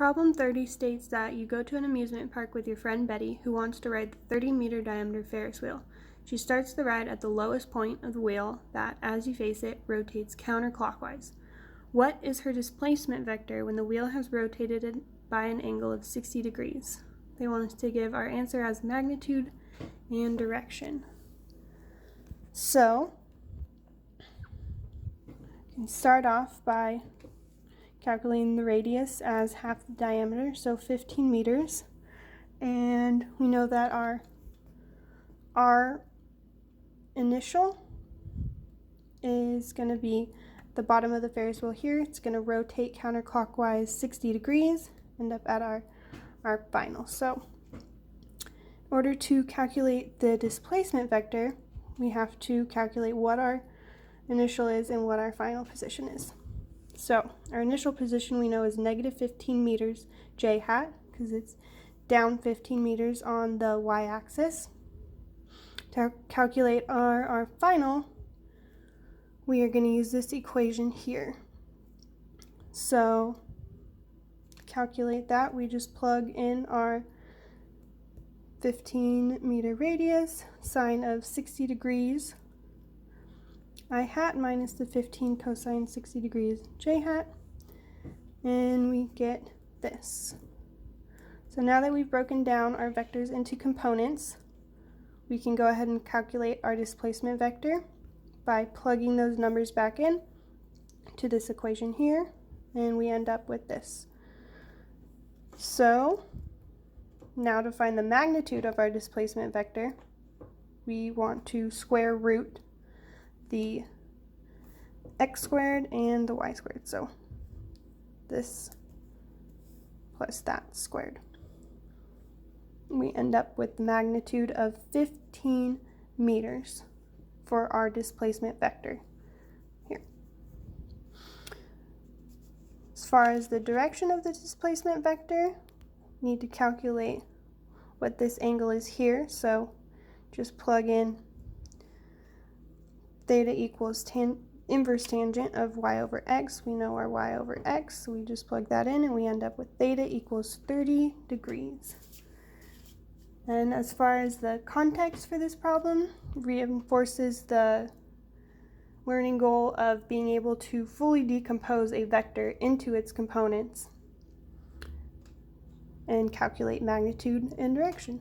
Problem 30 states that you go to an amusement park with your friend Betty, who wants to ride the 30-meter diameter Ferris wheel. She starts the ride at the lowest point of the wheel that, as you face it, rotates counterclockwise. What is her displacement vector when the wheel has rotated it by an angle of 60 degrees? They want us to give our answer as magnitude and direction. So, you can start off by calculating the radius as half the diameter, so 15 meters. And we know that our initial is going to be at the bottom of the Ferris wheel here. It's going to rotate counterclockwise 60 degrees, end up at our final. So in order to calculate the displacement vector, we have to calculate what our initial is and what our final position is. So our initial position we know is negative 15 meters j hat, because it's down 15 meters on the y-axis. To calculate our final, we are going to use this equation here. So to calculate that, we just plug in our 15-meter radius, sine of 60 degrees, I hat minus the 15 cosine 60 degrees j hat, and we get this. So now that we've broken down our vectors into components, we can go ahead and calculate our displacement vector by plugging those numbers back in to this equation here, and we end up with this. So now to find the magnitude of our displacement vector, we want to square root the x squared and the y squared. So this plus that squared. We end up with the magnitude of 15 meters for our displacement vector here. As far as the direction of the displacement vector, we need to calculate what this angle is here. So just plug in theta equals inverse tangent of y over x. We know our y over x, so we just plug that in and we end up with theta equals 30 degrees. And as far as the context for this problem, reinforces the learning goal of being able to fully decompose a vector into its components and calculate magnitude and direction.